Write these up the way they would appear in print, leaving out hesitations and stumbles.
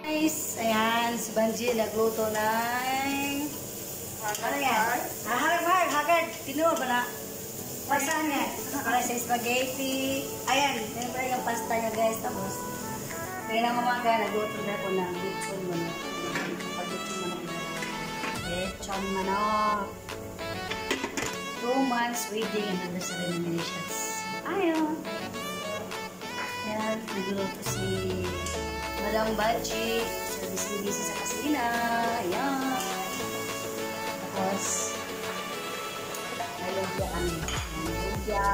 Guys, ayan, si Banji nagluto ng ano yan? Hagard. Tinuwa ba na? Pasaan yan? Para sa spaghetti. Ayan, yun pa yung pasta niya guys. Tapos, kaya ng umaga, nagluto na ako ng lechon manok. Pag-lechon manok na. Lechon manok. 2 months wedding anniversary nominations. Ayun. Ayan, nagluto si Madam Banji. Busy sa kasina. Ayan. Tapos, may lumpia kami. May lumpia.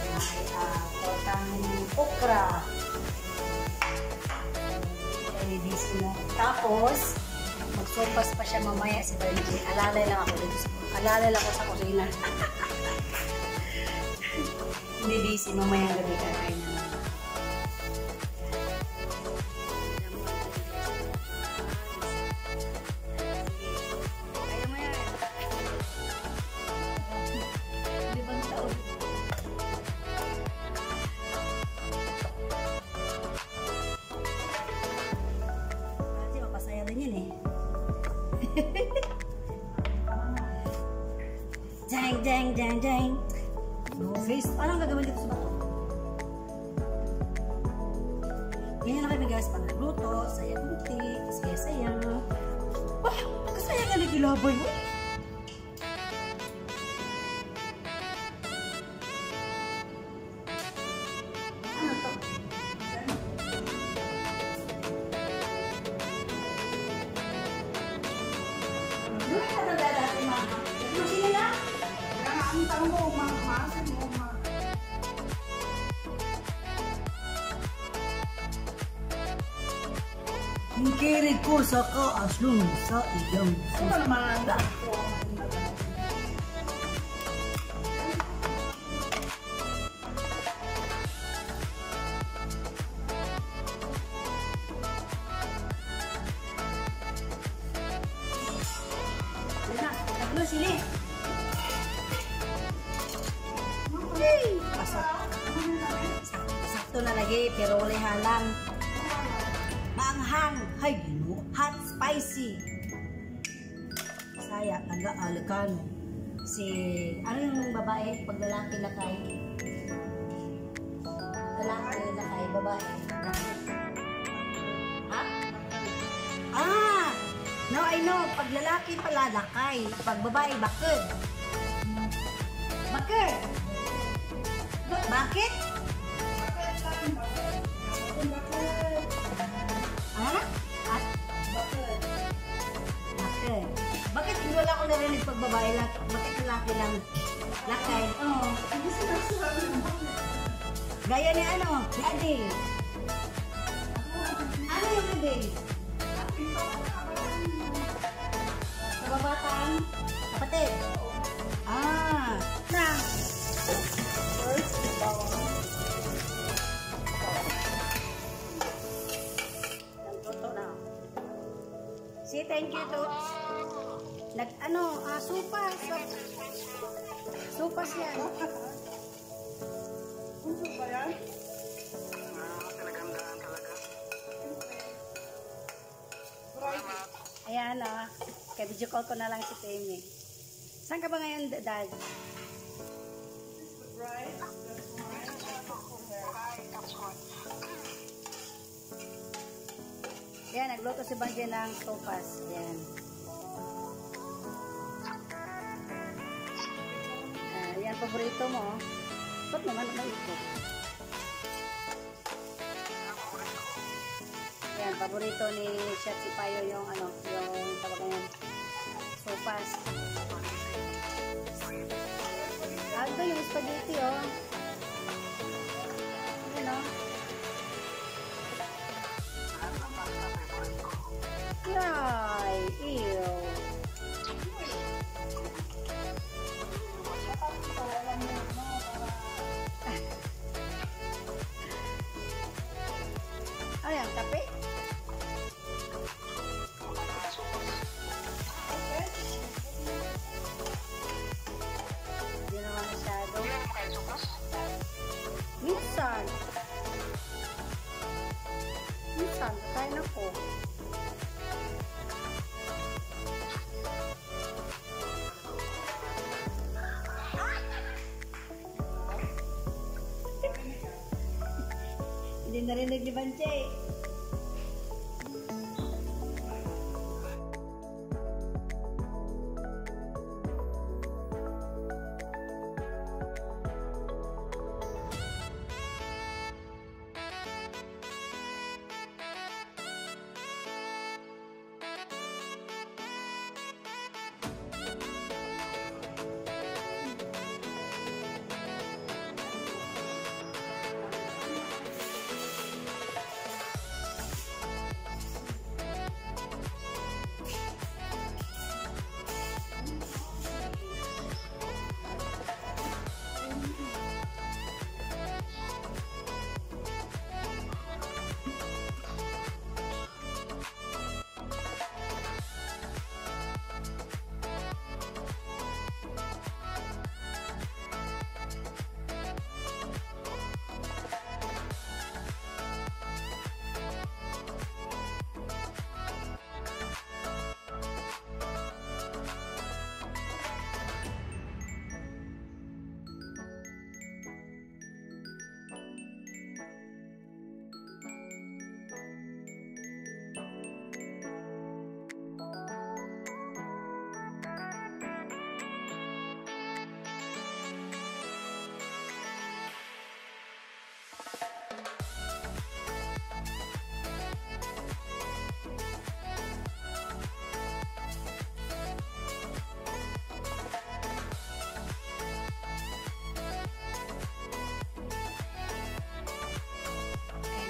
May tortang okra. Busy na. Tapos, magsopas pa siya mamaya si Banji. Alalay lang ako dito. Alalay lang ako sa kusina. Hindi busy. Mamaya ang gabi kakain na. Jang. No face. Anong gagawin dito sa bato? Ganyan na kami guys pag nagluto. Saya kunti. Saya. Wah! Kasaya ka nagilabay mo. Ano to? Doon ka na dati mga. Ano sila na? Ang tanong mo, maasin mo, Hingkirig ko sa kaaslong sa iyang susmanda. Ano sili? Sakto na lagi, pero wala halang. Maanghang, hay gino, hot, spicy. Saya, taga-Alicano. Si, ano yung babae? Pag lalaki lakay? Lalaki lakay, babae. Ha? Now I know, pag lalaki pala lakay, pag babae, bakit? Bakit? Bakit? Bakit wala ko narinig pag babae lang? Bakit lalaki lang? Lakay? Oo. Gaya ni ano? Ni Adi. Ano yung Adi? Kababatan? Kapatid? Na. First, say thank you to supas. Supas yan. Ang supa yan? Pinagandaan talaga. Ayan kaya video call ko na lang si Temi. Saan ka ba ngayon, Dad? Ayan, nagluto si Banji ng sopas. Ayan. Ayan, paborito mo. Ba't naman ito? Ayan, paborito ni Chef Sipayo yung yung tawag yan, sopas. Ito yung spaghetti, Ayan, Yay! Ew! Ayan, kape? Hindi naman masyado. Hindi narinig ni Banche.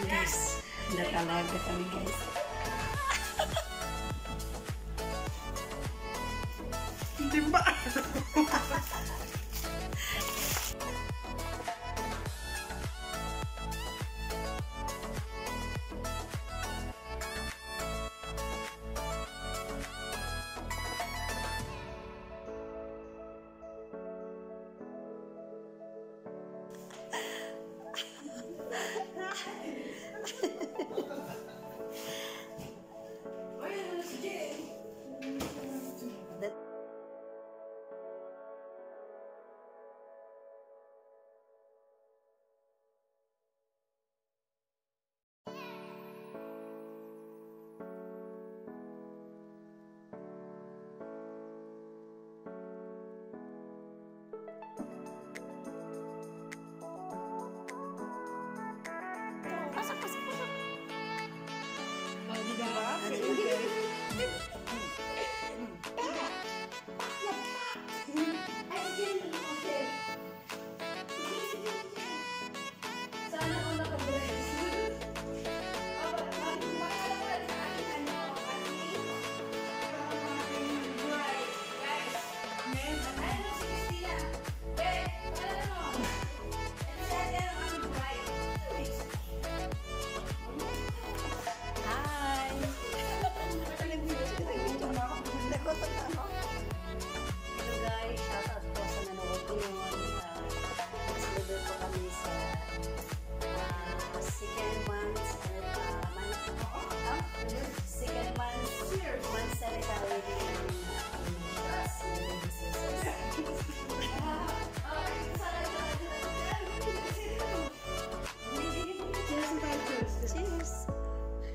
Guys, nakalaga kami guys. Hindi ba?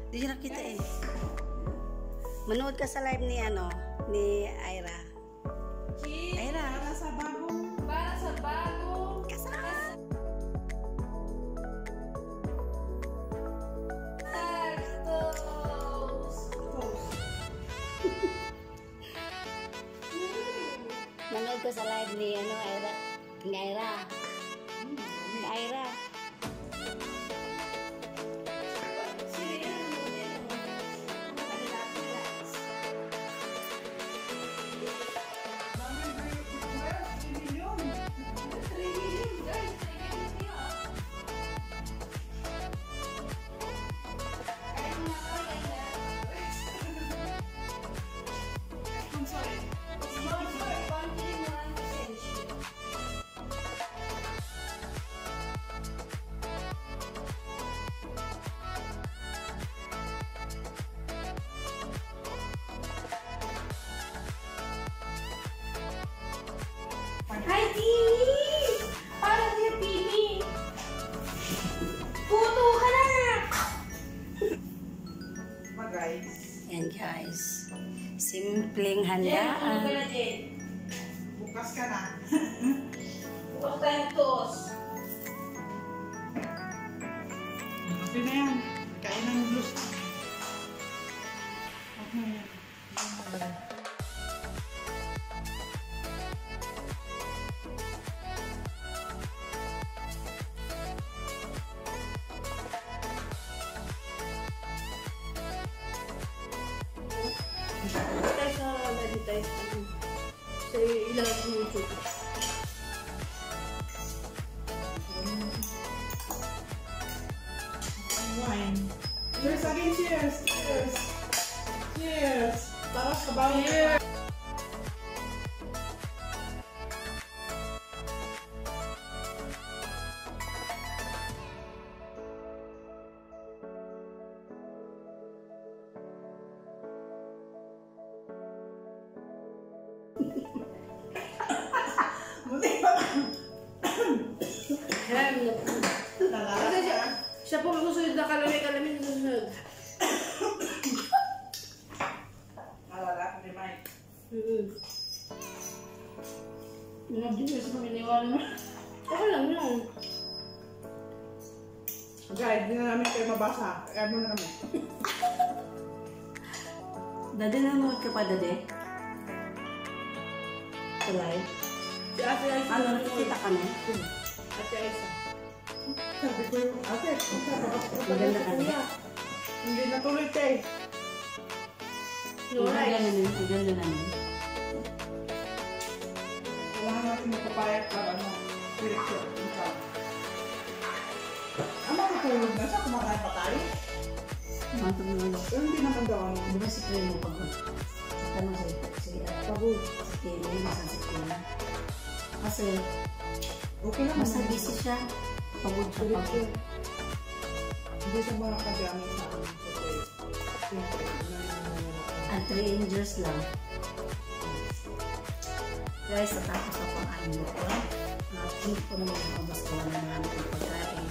Di na kita eh. Manood ka sa live ni ano, ni Ira. Ira. Para sa bagong Kasama. Manood ka sa live ni ano, Ira. Ni Ira. Ni Ira. guys. Simpleng handaan. Bukas ka na. Bukas tayong tos. Okay na yan. Kain ng juice. Okay. Tayo sa meditation. Sa ilang YouTube. Wine. Cheers again, cheers! Cheers! Cheers! Para sa bawang. Cheers! Buti pa lang. Kasi siya po susunod na kalami-kalami sa susunod. Malala, di ba? Mga bilis mo iniwan mo. Okay lang yun. Guys, hindi na namin kayo mabasa. Kaya mo na kami. Dade, nanonood ka pa, Dade? Sa live? Si Ate Aisa. Ano, nakikita kami? Ate Aisa. Sabi ko yung ate, Maganda ka niya. hindi natuloy tayo. No Ang rice. ganda namin, ang ganda namin. Kailangan natin magpapayat para ano, spiritual. Ang matutulog na siya, kumakain pa tayo. Mantog na ano. Pero hindi naman daw ano. Di ba si Primo pagod? Tanong si pagod. Si Kelly, masan si Kelly. Kasi, Okay lang. basta busy siya. Pagod siya, pagod. Hindi siya mga kagamit sa amin. At 3 inches lang. Guys, natapos ako ang ano ko. Hindi ko naman makabasawa na namin ang pagkain.